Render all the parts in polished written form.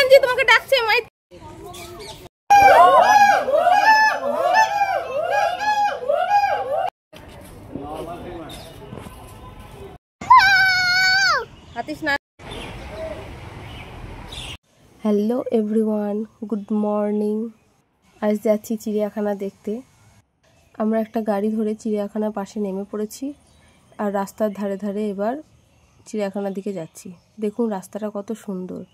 Chimpanzee তোমাকে ডাকছে mic. হাতি স্নান। Hello everyone, good morning. আজ যাচ্ছি চিড়িয়াখানা দেখতে। আমরা একটা গাড়ি ধরে চিড়িয়াখানার পাশে নেমে পড়েছি আর রাস্তার ধারে ধারে এবার চিড়িয়াখানার দিকে যাচ্ছি। দেখুন রাস্তাটা কত সুন্দর।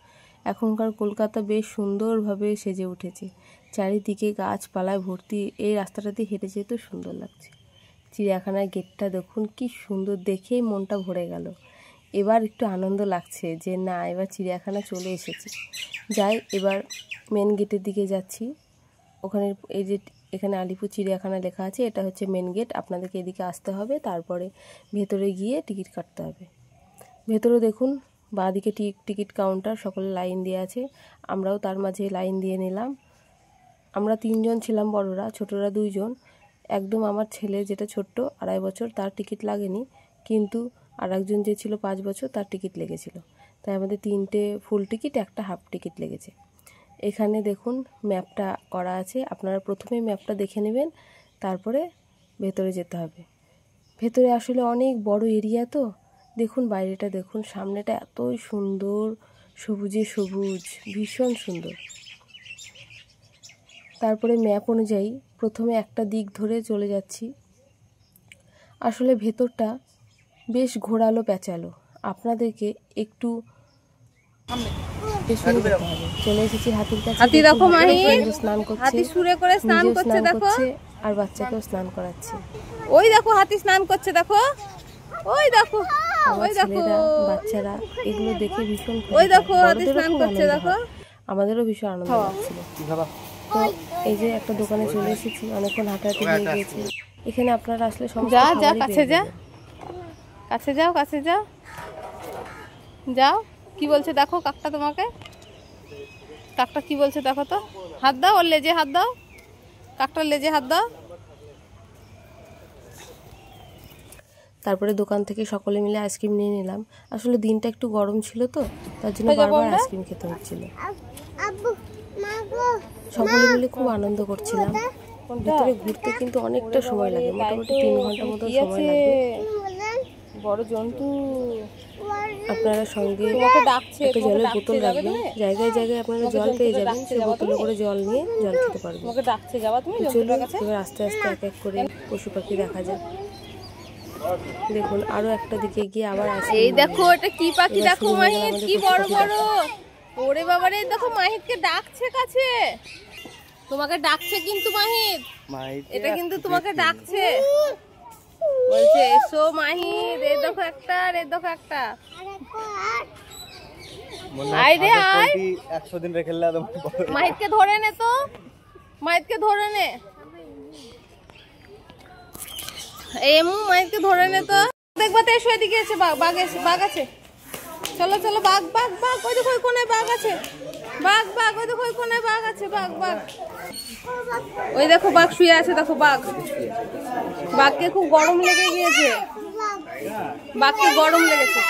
এখনকার কলকাতা বেশ সুন্দরভাবে সেজে উঠেছে, চারিদিকে গাছপালায় ভর্তি। এই রাস্তাটাতে হেঁটে যেতে সুন্দর লাগছে। চিড়িয়াখানার গেটটা দেখুন কি সুন্দর, দেখেই মনটা ভরে গেল। এবার একটু আনন্দ লাগছে যে না, এবার চিড়িয়াখানা চলে এসেছি। যাই, এবার মেন গেটের দিকে যাচ্ছি। ওখানে এই যে এখানে আলিপুর চিড়িয়াখানা লেখা আছে, এটা হচ্ছে মেন গেট। আপনাদেরকে এদিকে আসতে হবে, তারপরে ভেতরে গিয়ে টিকিট কাটতে হবে। ভেতরে দেখুন বাঁদিকে টিকিট কাউন্টার, সকলে লাইন দিয়ে আছে। আমরাও তার মাঝে লাইন দিয়ে নিলাম। আমরা 3 জন ছিলাম বড়রা, ছোটরা 2 জন। একদম আমার ছেলে যেটা ছোট্ট 2.5 বছর, তার টিকিট লাগেনি, কিন্তু আর একজন যে ছিল 5 বছর তার টিকিট লেগেছিল। তাই আমাদের 3টে ফুল টিকিট, একটা হাফ টিকিট লেগেছে। এখানে দেখুন ম্যাপটা করা আছে, আপনারা প্রথমে ম্যাপটা দেখে নেবেন, তারপরে ভেতরে যেতে হবে। ভেতরে আসলে অনেক বড় এরিয়া তো। দেখুন বাইরেটা দেখুন, সামনেটা এতই সুন্দর, সবুজে সবুজ, ভীষণ সুন্দর। তারপরে ম্যাপ অনুযায়ী প্রথমে একটা দিক ধরে চলে যাচ্ছি। আসলে ভেতরটা বেশ ঘোরালো প্যাঁচালো, আপনাদেরকে একটু চলে এসেছি হাতির কাছে। হাতি দেখো মাহির, স্নান করছে, হাতি সুরে করে স্নান করছে দেখো, আর বাচ্চাকেও স্নান করাচ্ছে। ওই দেখো হাতি স্নান করছে দেখো, ওই দেখো, ওই দেখো বাচ্চারা এগুলো দেখে ভীষণ খুশি। ওই দেখো হাতি স্নান করছে দেখো। আমাদেরও ভীষণ আনন্দ লাগছিল। তো এই যে একটা দোকানে চলে এসেছি, অনেকক্ষণ হাঁটাহাঁটি হয়ে গিয়েছে। এখানে আপনারা আসলে যা যা কাছে যা, কাছে যাও, কাছে যাও, যাও। কি বলছে দেখো কাকটা তোমাকে, কাকটা কি বলছে দেখো তো। হাত দাও ওর লেজে, হাত দাও, কাকটার লেজে হাত দাও। তারপরে দোকান থেকে সকলে মিলে আইসক্রিম নিয়ে নিলাম। আসলে দিনটা একটু গরম ছিল তো, তার জন্য বারবার আইসক্রিম খেতে হচ্ছিল। সকলে মিলে খুব আনন্দ করছিলাম। ভিতরে ঘুরতে কিন্তু অনেকটা সময় লাগে, মোটামুটি 3 ঘন্টা মতো সময় লাগে। বড় জন্তু। আপনারা সঙ্গে ডাকছে, একটা জলের বোতল রাখবেন, জায়গায় জায়গায় আপনারা জল পেয়ে যাবেন, সেই বোতলে করে জল নিয়ে জল খেতে পারবেন। তোমাকে ডাকছে, যাবা তুমি? চলুন এবার আস্তে আস্তে এক এক করে পশু পাখি দেখা যায়। দেখুন আরো একটা দিকে গিয়ে আবার আসে। এই দেখো এটা কি পাখি দেখো মাহির, কি বড় বড়। ওরে বাবারে, দেখো মাহিরকে ডাকছে কাছে, তোমাকে ডাকছে কিন্তু মাহির, এটা কিন্তু তোমাকে ডাকছে, বলছে এসো মাহির। এই দেখো একটা, এই দেখো একটা। আয় রে আয়, 100 দিন রেখে লা। মাহিরকে ধরে নে তো, মাহিরকে ধরে নে, এমু মাহিরকে ধরে নে তো। দেখবা তো, এসো এদিকে আছে, বাঘ আছে, বাঘ আছে। চলো চলো, বাঘ বাঘ বাঘ, ওই দেখো ওই কোনায় বাঘ আছে, বাঘ বাঘ, ওই দেখো ওই কোনায় বাঘ আছে, বাঘ বাঘ। ওই দেখো বাঘ শুয়ে আছে, দেখো বাঘ। বাঘকে খুব গরম লেগে গিয়েছে, বাঘকে গরম লেগেছে।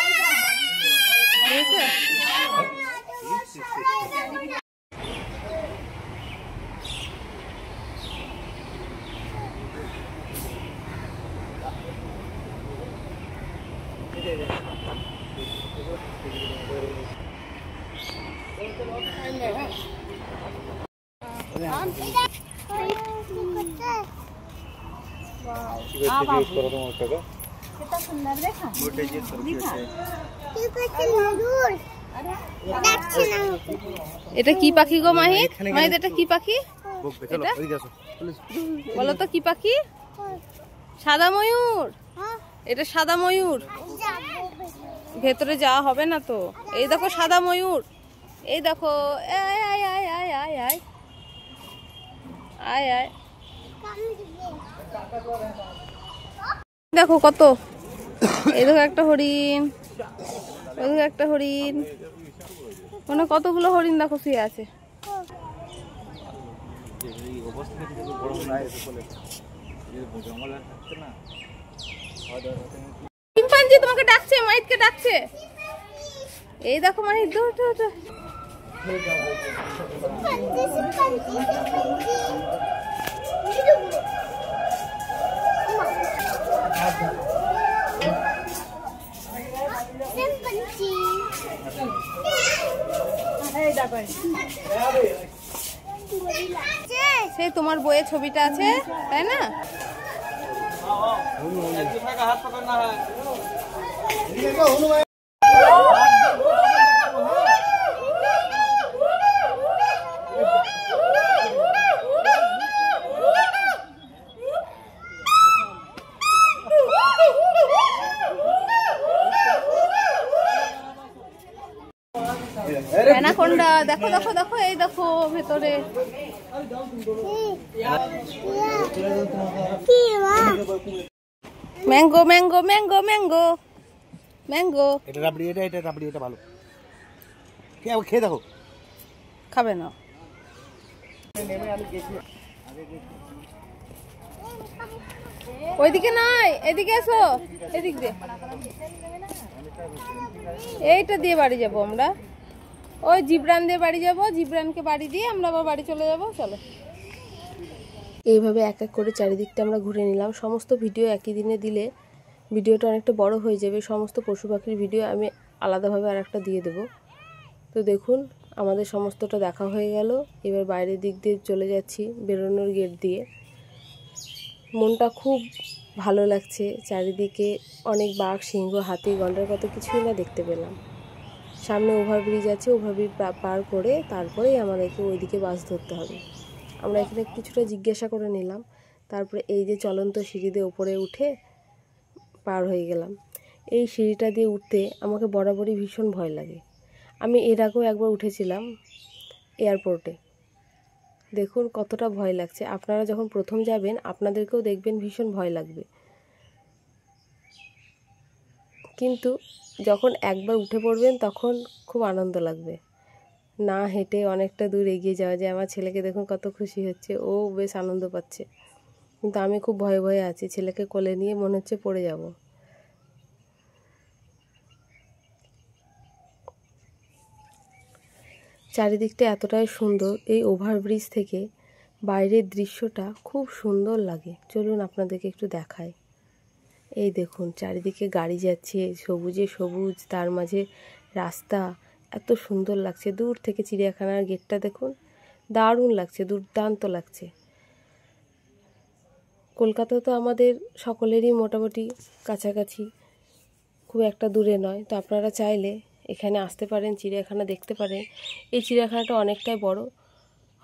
এটা কি পাখি গো মাহির? মাহির এটা কি পাখি? বলো তো কি পাখি? সাদা ময়ূর। এটা সাদা ময়ূর। ভেতরে যাওয়া হবে না তো। এই দেখো সাদা ময়ূর, এই দেখো। আয় আয় আয় আয় আয় আয় আয় আয়। দেখো কত, এই দেখো একটা হরিণ, ওই দেখো একটা হরিণ, মানে কতগুলো হরিণ দেখো শুয়ে আছে। শিম্পাঞ্জি তোমাকে ডাকছে, মাহিরকে ডাকছে। এই দেখো মাহির, সেই তোমার বইয়ের ছবিটা আছে তাই না? অ্যানাকোন্ডা দেখো দেখো দেখো, এই দেখো ভেতরে। Mango mango mango mango mango. এটা রাবড়ি, এটা রাবড়ি, এটা ভালো। কে খেয়ে দেখো। খাবে না? ওইদিকে নয়, এদিকে এসো, এদিক দিয়ে। এইটা দিয়ে বাড়ি যাব আমরা, ওই জিব্রান দিয়ে বাড়ি যাব, জিব্রানকে বাড়ি দিয়ে আমরা আবার বাড়ি চলে যাব। চলো। এইভাবে এক এক করে চারিদিকটা আমরা ঘুরে নিলাম। সমস্ত ভিডিও একই দিনে দিলে ভিডিওটা অনেকটা বড় হয়ে যাবে। সমস্ত পশু পাখির ভিডিও আমি আলাদাভাবে আর একটা দিয়ে দেব। তো দেখুন আমাদের সমস্তটা দেখা হয়ে গেল। এবার বাইরের দিক দিয়ে চলে যাচ্ছি, বেরোনোর গেট দিয়ে। মনটা খুব ভালো লাগছে। চারিদিকে অনেক বাঘ, সিংহ, হাতি, গন্ডার, কত কিছুই না দেখতে পেলাম। সামনে ওভারব্রিজ আছে, ওভারব্রিজ পার করে তারপরেই আমাদেরকে ওইদিকে বাস ধরতে হবে। আমরা এখানে কিছুটা জিজ্ঞাসা করে নিলাম, তারপরে এই যে চলন্ত সিঁড়ি দিয়ে উপরে উঠে পার হয়ে গেলাম। এই সিঁড়িটা দিয়ে উঠতে আমাকে বরাবরই ভীষণ ভয় লাগে। আমি এর আগেও একবার উঠেছিলাম এয়ারপোর্টে। দেখুন কতটা ভয় লাগছে। আপনারা যখন প্রথম যাবেন আপনাদেরকেও দেখবেন ভীষণ ভয় লাগবে, কিন্তু যখন একবার উঠে পড়বেন তখন খুব আনন্দ লাগবে। না হেঁটে অনেকটা দূর এগিয়ে যাওয়া যায়। আমার ছেলেকে দেখুন কত খুশি হচ্ছে, ও বেশ আনন্দ পাচ্ছে, কিন্তু আমি খুব ভয়ে ভয়ে আছি। ছেলেকে কোলে নিয়ে মনে হচ্ছে পড়ে যাব। চারিদিকটা এতটাই সুন্দর, এই ওভারব্রিজ থেকে বাইরের দৃশ্যটা খুব সুন্দর লাগে। চলুন আপনাদেরকে একটু দেখাই। এই দেখুন চারিদিকে গাড়ি যাচ্ছে, সবুজে সবুজ, তার মাঝে রাস্তা, এত সুন্দর লাগছে। দূর থেকে চিড়িয়াখানার গেটটা দেখুন, দারুণ লাগছে, দুর্দান্ত লাগছে। কলকাতা তো আমাদের সকলেরই মোটামুটি কাছাকাছি, খুব একটা দূরে নয়। তো আপনারা চাইলে এখানে আসতে পারেন, চিড়িয়াখানা দেখতে পারেন। এই চিড়িয়াখানাটা অনেকটাই বড়।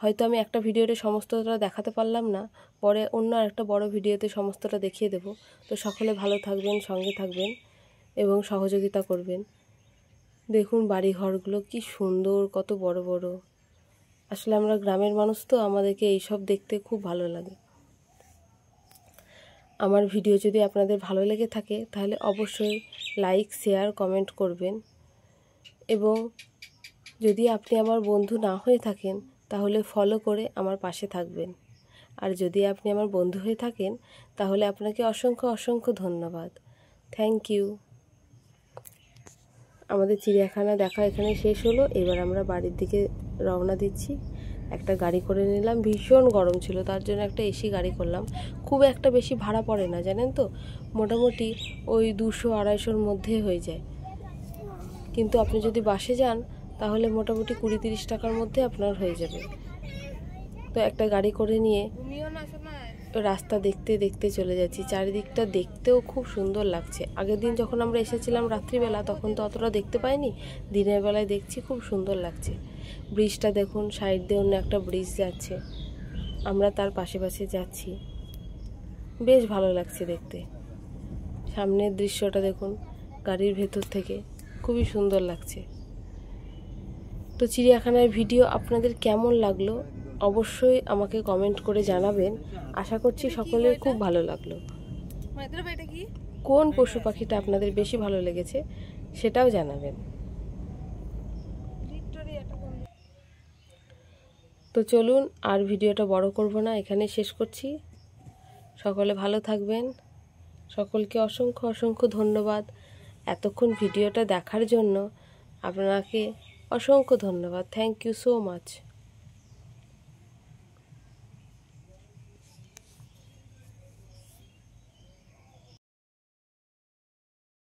হয়তো আমি একটা ভিডিওতে সমস্তটা দেখাতে পারলাম না, পরে অন্য আরেকটা বড় ভিডিওতে সমস্তটা দেখিয়ে দেব। তো সকলে ভালো থাকবেন, সঙ্গে থাকবেন এবং সহযোগিতা করবেন। দেখুন বাড়িঘরগুলো কি সুন্দর, কত বড় বড়। আসলে আমরা গ্রামের মানুষ তো, আমাদেরকে এইসব দেখতে খুব ভালো লাগে। আমার ভিডিও যদি আপনাদের ভালো লেগে থাকে তাহলে অবশ্যই লাইক, শেয়ার, কমেন্ট করবেন। এবং যদি আপনি আমার বন্ধু না হয়ে থাকেন তাহলে ফলো করে আমার পাশে থাকবেন। আর যদি আপনি আমার বন্ধু হয়ে থাকেন তাহলে আপনাকে অসংখ্য অসংখ্য ধন্যবাদ। Thank you. আমাদের চিড়িয়াখানা দেখা এখানে শেষ হলো। এবার আমরা বাড়ির দিকে রওনা দিচ্ছি। একটা গাড়ি করে নিলাম, ভীষণ গরম ছিল তার জন্য একটা এসি গাড়ি করলাম। খুব একটা বেশি ভাড়া পড়ে না জানেন তো, মোটামুটি ওই 200-250-র মধ্যে হয়ে যায়। কিন্তু আপনি যদি বাসে যান তাহলে মোটামুটি 20-30 টাকার মধ্যে আপনার হয়ে যাবে। তো একটা গাড়ি করে নিয়ে রাস্তা দেখতে দেখতে চলে যাচ্ছি। চারিদিকটা দেখতেও খুব সুন্দর লাগছে। আগের দিন যখন আমরা এসেছিলাম রাত্রিবেলা তখন তো অতটা দেখতে পাইনি, দিনের বেলায় দেখছি খুব সুন্দর লাগছে। ব্রিজটা দেখুন, সাইড দিয়ে অন্য একটা ব্রিজ যাচ্ছে, আমরা তার পাশে পাশে যাচ্ছি, বেশ ভালো লাগছে দেখতে। সামনের দৃশ্যটা দেখুন গাড়ির ভেতর থেকে, খুবই সুন্দর লাগছে। তো চিড়িয়াখানার ভিডিও আপনাদের কেমন লাগলো অবশ্যই আমাকে কমেন্ট করে জানাবেন। আশা করছি সকলের খুব ভালো লাগলো। কোন পশু পাখিটা আপনাদের বেশি ভালো লেগেছে সেটাও জানাবেন। তো চলুন আর ভিডিওটা বড় করব না, এখানে শেষ করছি। সকলে ভালো থাকবেন। সকলকে অসংখ্য অসংখ্য ধন্যবাদ এতক্ষণ ভিডিওটা দেখার জন্য। আপনাকে অসংখ্য ধন্যবাদ, থ্যাংক ইউ সো মাচ।